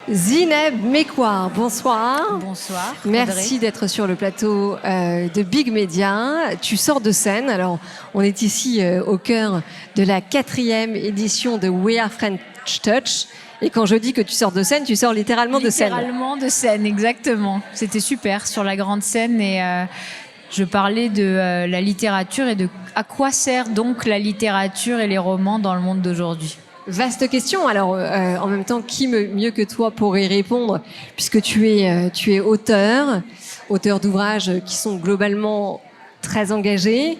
Zineb Mekouar, bonsoir. Bonsoir. Merci d'être sur le plateau de Big Media. Tu sors de scène. Alors, on est ici au cœur de la 4e édition de We Are French Touch. Et quand je dis que tu sors de scène, tu sors littéralement de scène. Littéralement de scène, exactement. C'était super sur la grande scène et je parlais de la littérature et de à quoi sert donc la littérature et les romans dans le monde d'aujourd'hui. Vaste question. Alors, en même temps, qui mieux que toi pour y répondre, puisque tu es auteur d'ouvrages qui sont globalement très engagés.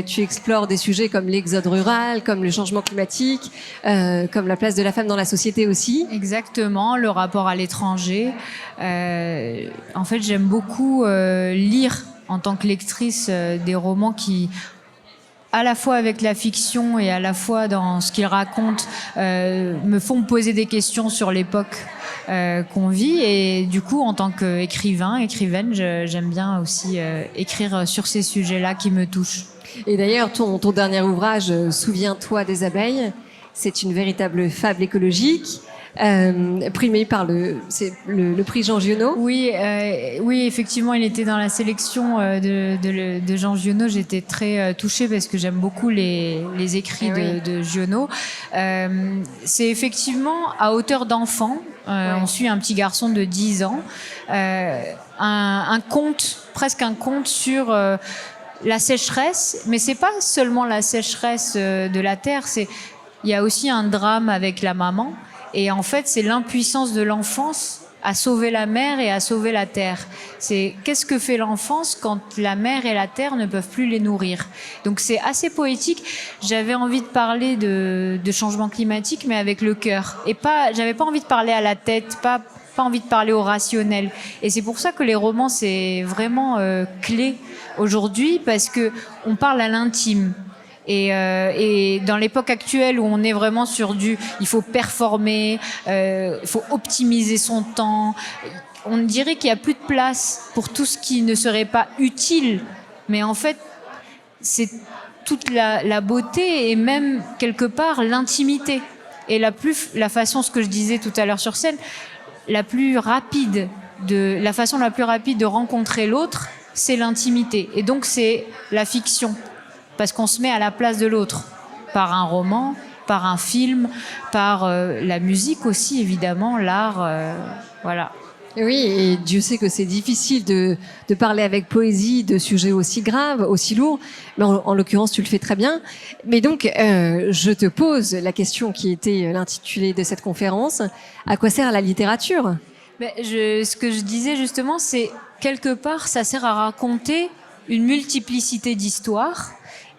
Tu explores des sujets comme l'exode rural, comme le changement climatique, comme la place de la femme dans la société aussi. Exactement, le rapport à l'étranger. En fait, j'aime beaucoup lire en tant que lectrice des romans qui, à la fois avec la fiction et à la fois dans ce qu'ils racontent, me font me poser des questions sur l'époque qu'on vit. Et du coup, en tant qu'écrivaine, j'aime bien aussi écrire sur ces sujets-là qui me touchent. Et d'ailleurs, ton dernier ouvrage, Souviens-toi des abeilles, c'est une véritable fable écologique. Primé par le prix Jean Giono. Oui, effectivement, il était dans la sélection de Jean Giono. J'étais très touchée parce que j'aime beaucoup les écrits de Giono. C'est effectivement à hauteur d'enfant. On suit un petit garçon de 10 ans. Un conte, presque un conte sur la sécheresse. Mais c'est pas seulement la sécheresse de la terre. Il y a aussi un drame avec la maman. Et en fait, c'est l'impuissance de l'enfance à sauver la mer et à sauver la terre. C'est qu'est-ce que fait l'enfance quand la mer et la terre ne peuvent plus les nourrir. Donc c'est assez poétique. J'avais envie de parler de changement climatique, mais avec le cœur. Et j'avais pas envie de parler à la tête, pas envie de parler au rationnel. Et c'est pour ça que les romans, c'est vraiment clé aujourd'hui, parce que on parle à l'intime. Et dans l'époque actuelle où on est vraiment sur il faut performer, il faut optimiser son temps, on dirait qu'il n'y a plus de place pour tout ce qui ne serait pas utile. Mais en fait, c'est toute la beauté et même quelque part l'intimité. Et la façon, ce que je disais tout à l'heure sur scène, la façon la plus rapide de rencontrer l'autre, c'est l'intimité. Et donc c'est la fiction. Parce qu'on se met à la place de l'autre, par un roman, par un film, par la musique aussi, évidemment, l'art, voilà. Oui, et Dieu sait que c'est difficile de parler avec poésie de sujets aussi graves, aussi lourds, mais en l'occurrence, tu le fais très bien. Mais donc, je te pose la question qui était l'intitulé de cette conférence, à quoi sert la littérature ? Ce que je disais justement, c'est quelque part, ça sert à raconter une multiplicité d'histoires,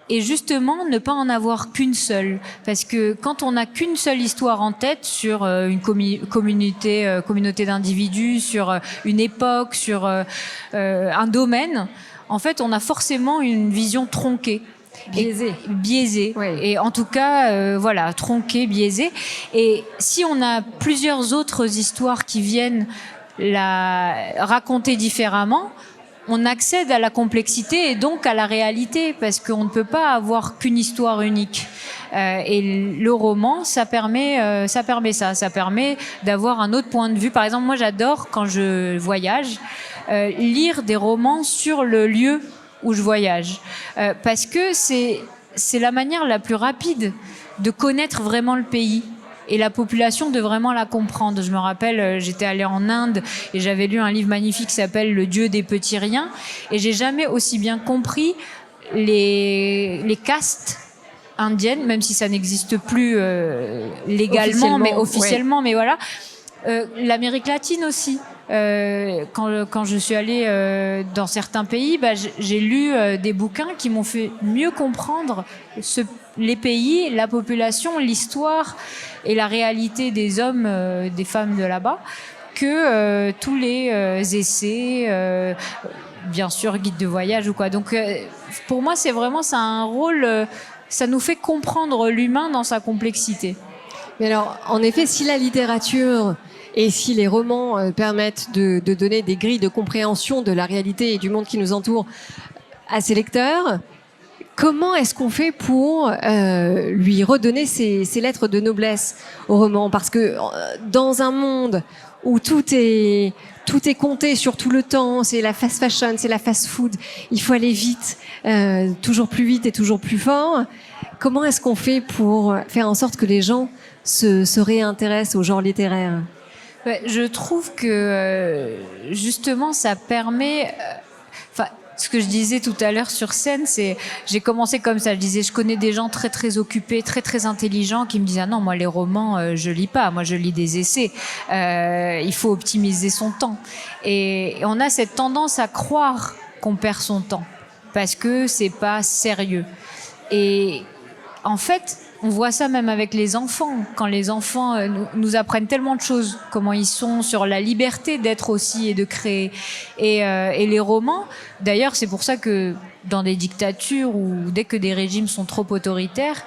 et justement ne pas en avoir qu'une seule, parce que quand on n'a qu'une seule histoire en tête sur une communauté d'individus, sur une époque, sur un domaine, en fait on a forcément une vision tronquée. Biaisée. Oui. Et en tout cas, voilà, tronquée, biaisée. Et si on a plusieurs autres histoires qui viennent la raconter différemment, on accède à la complexité et donc à la réalité, parce qu'on ne peut pas avoir qu'une histoire unique. Et le roman, ça permet d'avoir un autre point de vue. Par exemple, moi j'adore, quand je voyage, lire des romans sur le lieu où je voyage. Parce que c'est la manière la plus rapide de connaître vraiment le pays et la population, de vraiment la comprendre. Je me rappelle, j'étais allée en Inde et j'avais lu un livre magnifique qui s'appelle Le Dieu des petits riens, et j'ai jamais aussi bien compris les castes indiennes, même si ça n'existe plus légalement, mais officiellement, mais voilà. L'Amérique latine aussi. Quand je suis allée dans certains pays, j'ai lu des bouquins qui m'ont fait mieux comprendre les pays, la population, l'histoire et la réalité des hommes, des femmes de là-bas, que tous les essais, bien sûr, guides de voyage ou quoi. Donc pour moi, ça a un rôle, ça nous fait comprendre l'humain dans sa complexité. Mais alors, en effet, si la littérature et si les romans permettent de donner des grilles de compréhension de la réalité et du monde qui nous entoure à ses lecteurs, Comment est-ce qu'on fait pour lui redonner ses lettres de noblesse au roman? Parce que dans un monde où tout est compté sur tout le temps, c'est la fast fashion, c'est la fast food, il faut aller vite, toujours plus vite et toujours plus fort. Comment est-ce qu'on fait pour faire en sorte que les gens se réintéressent au genre littéraire? Ouais, je trouve que justement ça permet... ce que je disais tout à l'heure sur scène, c'est j'ai commencé comme ça. Je disais, je connais des gens très très occupés, très très intelligents qui me disent ah non, moi les romans je lis pas, moi je lis des essais. Il faut optimiser son temps. Et on a cette tendance à croire qu'on perd son temps parce que c'est pas sérieux. Et en fait, on voit ça même avec les enfants. Quand les enfants nous apprennent tellement de choses, comment ils sont sur la liberté d'être aussi et de créer. Et les romans, d'ailleurs, c'est pour ça que dans des dictatures ou dès que des régimes sont trop autoritaires,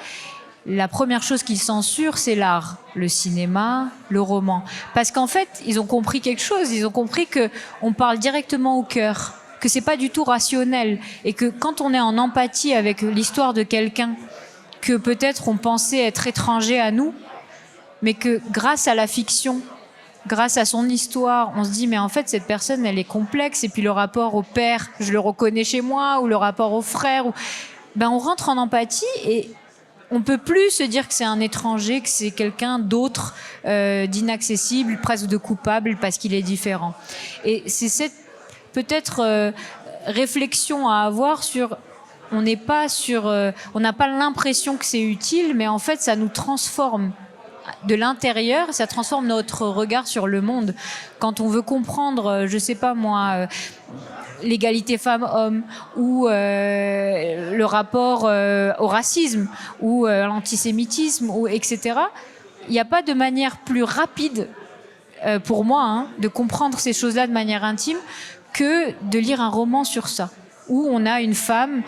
la première chose qu'ils censurent, c'est l'art, le cinéma, le roman. Parce qu'en fait, ils ont compris quelque chose. Ils ont compris que on parle directement au cœur, que c'est pas du tout rationnel, et que quand on est en empathie avec l'histoire de quelqu'un que peut-être on pensait être étranger à nous, mais que grâce à la fiction, grâce à son histoire, on se dit mais en fait cette personne elle est complexe, et puis le rapport au père, je le reconnais chez moi, ou le rapport au frère, on rentre en empathie et on peut plus se dire que c'est un étranger, que c'est quelqu'un d'autre, d'inaccessible, presque de coupable parce qu'il est différent. Et c'est cette peut-être réflexion à avoir sur on n'a pas l'impression que c'est utile, mais en fait, ça nous transforme de l'intérieur, ça transforme notre regard sur le monde. Quand on veut comprendre, je sais pas moi, l'égalité femmes-hommes, ou le rapport au racisme, ou l'antisémitisme, ou etc., il n'y a pas de manière plus rapide, pour moi, de comprendre ces choses-là de manière intime, que de lire un roman sur ça, où on a une femme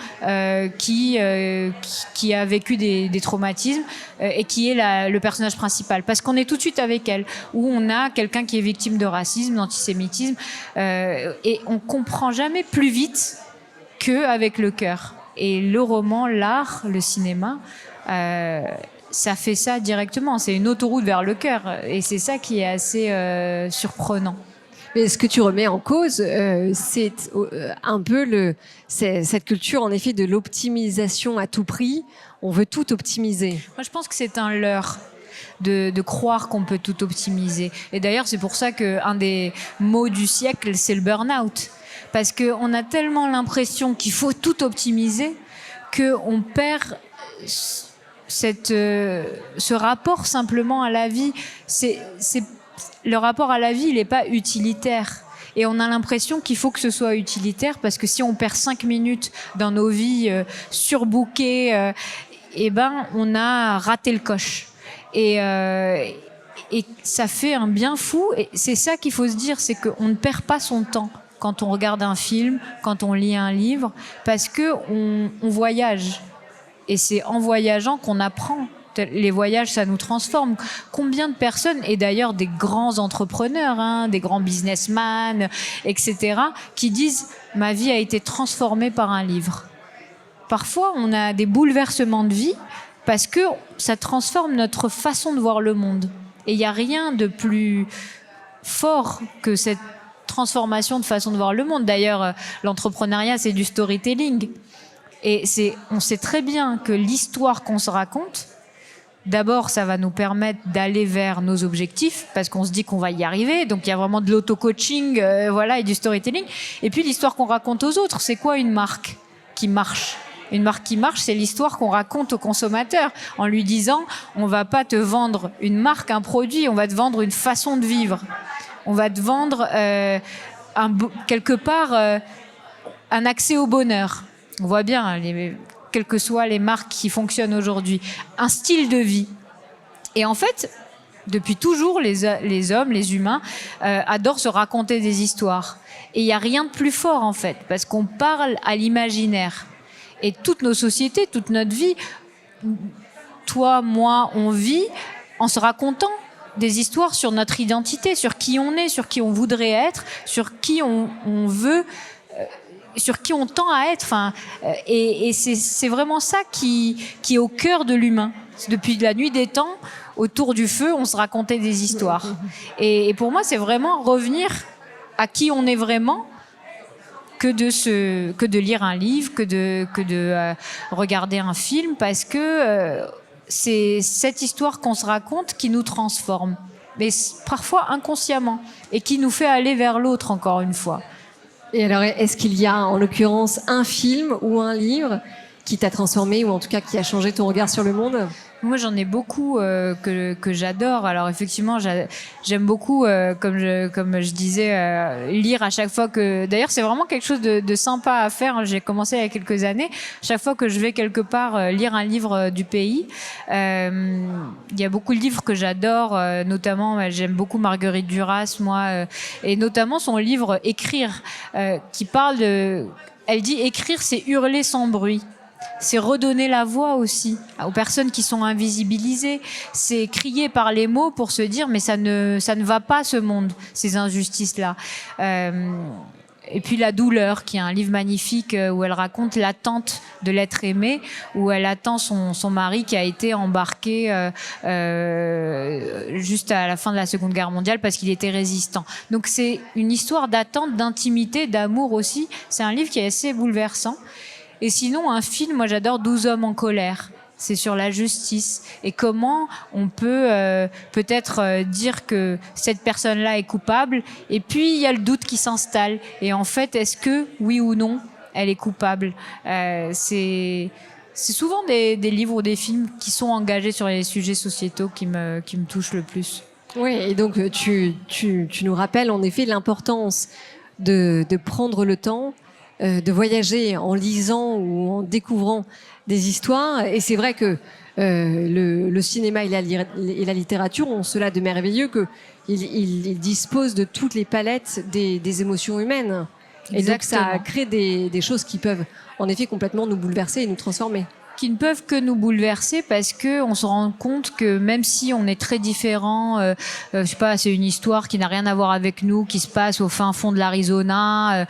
qui a vécu des traumatismes et qui est le personnage principal, parce qu'on est tout de suite avec elle, où on a quelqu'un qui est victime de racisme, d'antisémitisme, et on comprend jamais plus vite qu'avec le cœur. Et le roman, l'art, le cinéma, ça fait ça directement, c'est une autoroute vers le cœur, et c'est ça qui est assez surprenant. Mais ce que tu remets en cause, c'est un peu cette culture, en effet, de l'optimisation à tout prix. On veut tout optimiser. Moi, je pense que c'est un leurre de croire qu'on peut tout optimiser. Et d'ailleurs, c'est pour ça qu'un des mots du siècle, c'est le burn-out. Parce qu'on a tellement l'impression qu'il faut tout optimiser qu'on perd ce rapport simplement à la vie. Le rapport à la vie, il n'est pas utilitaire. Et on a l'impression qu'il faut que ce soit utilitaire, parce que si on perd 5 minutes dans nos vies surbookées, on a raté le coche. Et ça fait un bien fou. Et c'est ça qu'il faut se dire, c'est qu'on ne perd pas son temps quand on regarde un film, quand on lit un livre, parce qu'on voyage. Et c'est en voyageant qu'on apprend. Les voyages, ça nous transforme. Combien de personnes, et d'ailleurs des grands entrepreneurs, des grands businessmen, etc., qui disent « ma vie a été transformée par un livre ». Parfois, on a des bouleversements de vie parce que ça transforme notre façon de voir le monde. Et il n'y a rien de plus fort que cette transformation de façon de voir le monde. D'ailleurs, l'entrepreneuriat, c'est du storytelling. Et on sait très bien que l'histoire qu'on se raconte, d'abord, ça va nous permettre d'aller vers nos objectifs, parce qu'on se dit qu'on va y arriver. Donc, il y a vraiment de l'auto-coaching, et du storytelling. Et puis, l'histoire qu'on raconte aux autres, c'est quoi une marque qui marche ? Une marque qui marche, c'est l'histoire qu'on raconte au consommateur, en lui disant, on va pas te vendre une marque, un produit, on va te vendre une façon de vivre. On va te vendre, quelque part, un accès au bonheur. On voit bien, quelles que soient les marques qui fonctionnent aujourd'hui, un style de vie. Et en fait, depuis toujours, les hommes, les humains, adorent se raconter des histoires. Et il n'y a rien de plus fort, en fait, parce qu'on parle à l'imaginaire. Et toutes nos sociétés, toute notre vie, toi, moi, on vit en se racontant des histoires sur notre identité, sur qui on est, sur qui on voudrait être, sur qui on veut sur qui on tend à être. Enfin, et c'est vraiment ça qui est au cœur de l'humain. Depuis la nuit des temps, autour du feu, on se racontait des histoires. Et pour moi, c'est vraiment revenir à qui on est vraiment, que de lire un livre, que de regarder un film, parce que c'est cette histoire qu'on se raconte qui nous transforme, mais parfois inconsciemment, et qui nous fait aller vers l'autre, encore une fois. Et alors, est-ce qu'il y a en l'occurrence un film ou un livre qui t'a transformé, ou en tout cas qui a changé ton regard sur le monde ? Moi, j'en ai beaucoup que j'adore. Alors, effectivement, j'aime beaucoup, comme je disais, lire à chaque fois que... D'ailleurs, c'est vraiment quelque chose de sympa à faire. J'ai commencé il y a quelques années. Chaque fois que je vais quelque part lire un livre du pays, il y a beaucoup de livres que j'adore. Notamment, j'aime beaucoup Marguerite Duras, moi, et notamment son livre Écrire, qui parle de... Elle dit « Écrire, c'est hurler sans bruit ». C'est redonner la voix aussi aux personnes qui sont invisibilisées. C'est crier par les mots pour se dire mais ça ne va pas ce monde, ces injustices-là. Et puis La douleur, qui est un livre magnifique où elle raconte l'attente de l'être aimé, où elle attend son mari qui a été embarqué juste à la fin de la Seconde Guerre mondiale parce qu'il était résistant. Donc c'est une histoire d'attente, d'intimité, d'amour aussi. C'est un livre qui est assez bouleversant. Et sinon, un film, moi j'adore 12 hommes en colère. C'est sur la justice et comment on peut peut-être dire que cette personne-là est coupable. Et puis, il y a le doute qui s'installe. Et en fait, est-ce que, oui ou non, elle est coupable ? C'est souvent des livres ou des films qui sont engagés sur les sujets sociétaux qui me touchent le plus. Oui, et donc tu nous rappelles en effet l'importance de prendre le temps de voyager en lisant ou en découvrant des histoires. Et c'est vrai que le cinéma et la littérature ont cela de merveilleux qu'ils disposent de toutes les palettes des émotions humaines. Exactement. Et donc ça crée des choses qui peuvent en effet complètement nous bouleverser et nous transformer. Qui ne peuvent que nous bouleverser parce que on se rend compte que même si on est très différents, je sais pas, c'est une histoire qui n'a rien à voir avec nous, qui se passe au fin fond de l'Arizona,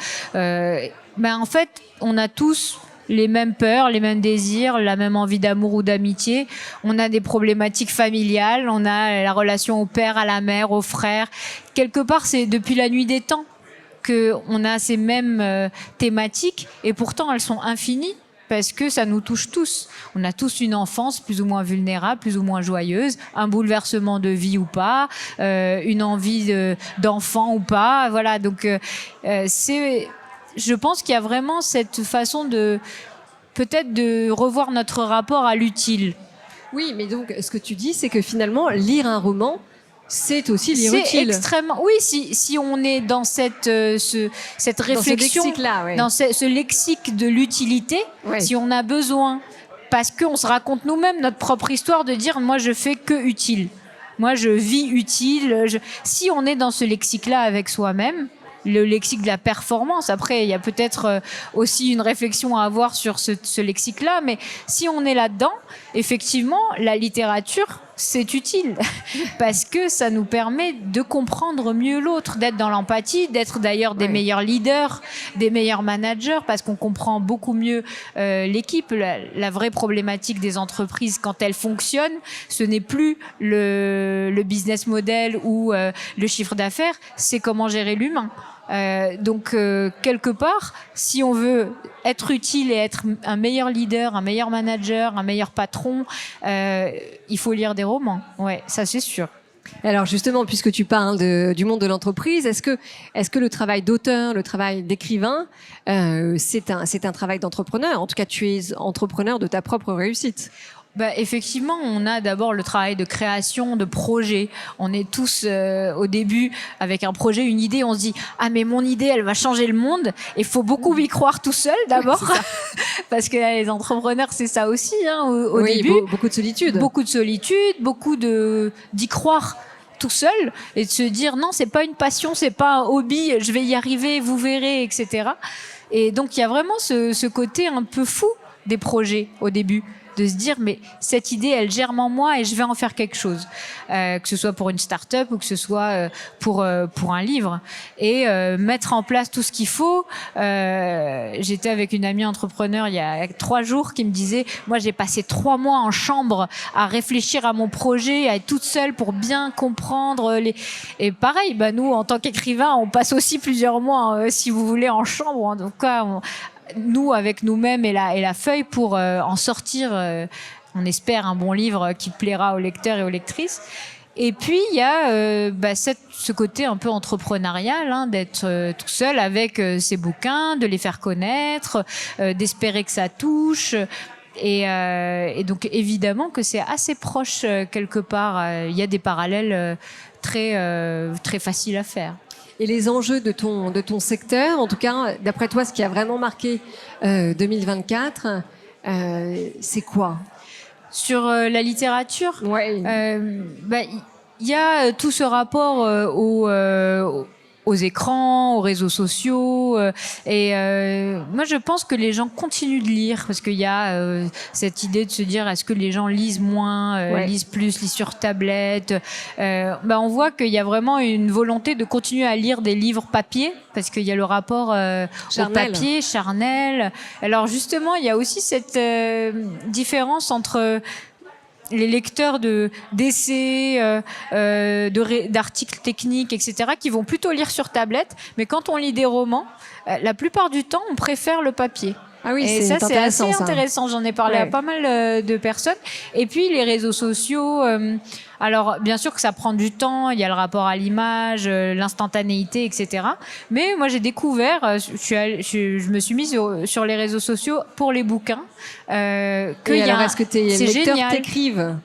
ben en fait, on a tous les mêmes peurs, les mêmes désirs, la même envie d'amour ou d'amitié. On a des problématiques familiales, on a la relation au père, à la mère, aux frères. Quelque part, c'est depuis la nuit des temps qu'on a ces mêmes thématiques et pourtant elles sont infinies. Parce que ça nous touche tous. On a tous une enfance plus ou moins vulnérable, plus ou moins joyeuse, un bouleversement de vie ou pas, une envie d'enfant ou pas. Voilà, donc je pense qu'il y a vraiment cette façon peut-être de revoir notre rapport à l'utile. Oui, mais donc ce que tu dis, c'est que finalement, lire un roman, c'est aussi lire utile. C'est extrêmement... Oui, si on est dans cette réflexion, dans ce lexique de l'utilité, oui. Si on a besoin, parce qu'on se raconte nous-mêmes notre propre histoire, de dire « moi, je fais que utile ». Moi, je vis utile. Si on est dans ce lexique-là avec soi-même, le lexique de la performance. Après, il y a peut-être aussi une réflexion à avoir sur ce lexique-là, mais si on est là-dedans, effectivement, la littérature, c'est utile parce que ça nous permet de comprendre mieux l'autre, d'être dans l'empathie, d'être d'ailleurs des meilleurs leaders, des meilleurs managers, parce qu'on comprend beaucoup mieux l'équipe. La vraie problématique des entreprises, quand elles fonctionnent, ce n'est plus le business model ou le chiffre d'affaires, c'est comment gérer l'humain. Donc quelque part, si on veut être utile et être un meilleur leader, un meilleur manager, un meilleur patron, il faut lire des romans. Ouais, ça c'est sûr. Alors justement, puisque tu parles du monde de l'entreprise, est-ce que le travail d'auteur, le travail d'écrivain, c'est un travail d'entrepreneur ? En tout cas, tu es entrepreneur de ta propre réussite. Bah, effectivement, on a d'abord le travail de création, de projet. On est tous au début avec un projet, une idée. On se dit « Ah, mais mon idée, elle va changer le monde. » Et il faut beaucoup y croire tout seul d'abord. Parce que les entrepreneurs, c'est ça aussi hein, au début. Beaucoup de solitude. Beaucoup de solitude, beaucoup d'y croire tout seul et de se dire « Non, c'est pas une passion, c'est pas un hobby, je vais y arriver, vous verrez, etc. » Et donc, il y a vraiment ce côté un peu fou des projets au début. de se dire mais cette idée elle germe en moi et je vais en faire quelque chose, que ce soit pour une start-up ou que ce soit pour un livre, et mettre en place tout ce qu'il faut. J'étais avec une amie entrepreneur il y a 3 jours qui me disait moi j'ai passé 3 mois en chambre à réfléchir à mon projet, à être toute seule pour bien comprendre et pareil, nous en tant qu'écrivain on passe aussi plusieurs mois si vous voulez en chambre, en tout cas nous avec nous-mêmes et la feuille pour en sortir on espère un bon livre qui plaira aux lecteurs et aux lectrices. Et puis il y a ce côté un peu entrepreneurial, d'être tout seul avec ses bouquins, de les faire connaître, d'espérer que ça touche. Et donc évidemment que c'est assez proche quelque part. Il y a des parallèles très faciles à faire. Et les enjeux de ton secteur, en tout cas, d'après toi, ce qui a vraiment marqué 2024, c'est quoi? Sur la littérature, ouais. Il y a tout ce rapport aux écrans, aux réseaux sociaux, et moi je pense que les gens continuent de lire parce qu'il y a cette idée de se dire est-ce que les gens lisent moins, ouais. lisent plus, lisent sur tablette. On voit qu'il y a vraiment une volonté de continuer à lire des livres papier parce qu'il y a le rapport au papier charnel. Alors justement, il y a aussi cette différence entre les lecteurs d'essais, d'articles techniques, etc., qui vont plutôt lire sur tablette. Mais quand on lit des romans, la plupart du temps, on préfère le papier. Ah oui, et ça, c'est assez intéressant. J'en ai parlé à pas mal de personnes. Et puis, les réseaux sociaux... alors, bien sûr que ça prend du temps, il y a le rapport à l'image, l'instantanéité, etc. Mais moi, j'ai découvert, je me suis mise sur les réseaux sociaux pour les bouquins. Est-ce que tes lecteurs t'écrivent?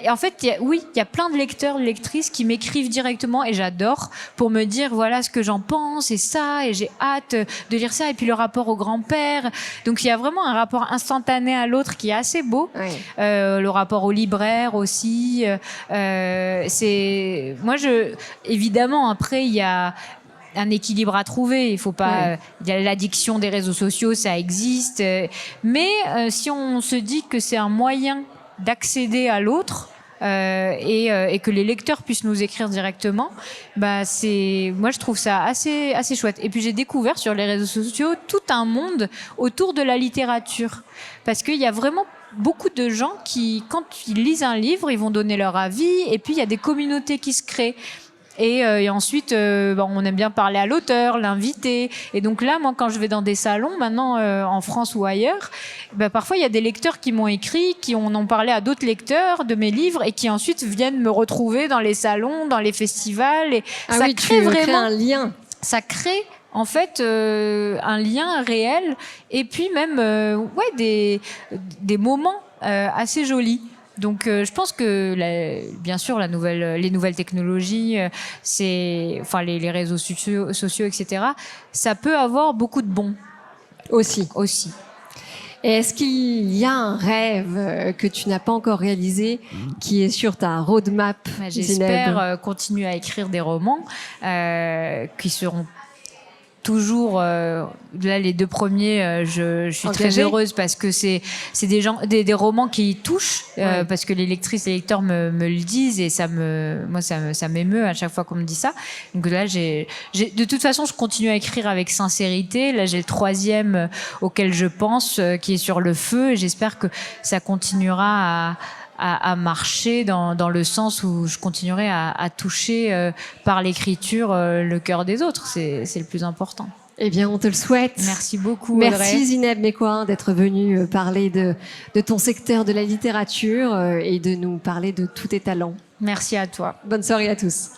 En fait, il y a plein de lecteurs, de lectrices qui m'écrivent directement et j'adore pour me dire voilà ce que j'en pense et ça, et j'ai hâte de lire ça. Et puis le rapport au grand-père. Donc, il y a vraiment un rapport instantané à l'autre qui est assez beau. Oui. Le rapport au libraire aussi. Évidemment, après, il y a un équilibre à trouver. Il faut pas, il y a l'addiction des réseaux sociaux, ça existe. Mais si on se dit que c'est un moyen d'accéder à l'autre, et que les lecteurs puissent nous écrire directement, moi je trouve ça assez chouette. Et puis j'ai découvert sur les réseaux sociaux tout un monde autour de la littérature, parce qu'il y a vraiment beaucoup de gens qui, quand ils lisent un livre, ils vont donner leur avis, et puis il y a des communautés qui se créent. Et ensuite, on aime bien parler à l'auteur, l'inviter. Et donc là, moi, quand je vais dans des salons, maintenant en France ou ailleurs, parfois il y a des lecteurs qui m'ont écrit, qui en ont parlé à d'autres lecteurs de mes livres, et qui ensuite viennent me retrouver dans les salons, dans les festivals. Et ça crée vraiment un lien. Ça crée en fait un lien réel, et puis même des moments assez jolis. Donc, je pense que, bien sûr, les nouvelles technologies, les réseaux sociaux, etc., ça peut avoir beaucoup de bons. Aussi. Et est-ce qu'il y a un rêve que tu n'as pas encore réalisé qui est sur ta roadmap? J'espère continuer à écrire des romans qui seront toujours là, les 2 premiers, je suis très heureuse parce que c'est des romans qui touchent, parce que les lectrices et les lecteurs me le disent, et ça m'émeut à chaque fois qu'on me dit ça. Donc là, de toute façon, je continue à écrire avec sincérité. Là, j'ai le 3e auquel je pense, qui est sur le feu, et j'espère que ça continuera à marcher dans le sens où je continuerai à toucher par l'écriture le cœur des autres. C'est le plus important. Eh bien, on te le souhaite. Merci beaucoup, Audrey. Merci Zineb Mekoin d'être venue parler de ton secteur de la littérature et de nous parler de tous tes talents. Merci à toi. Bonne soirée à tous.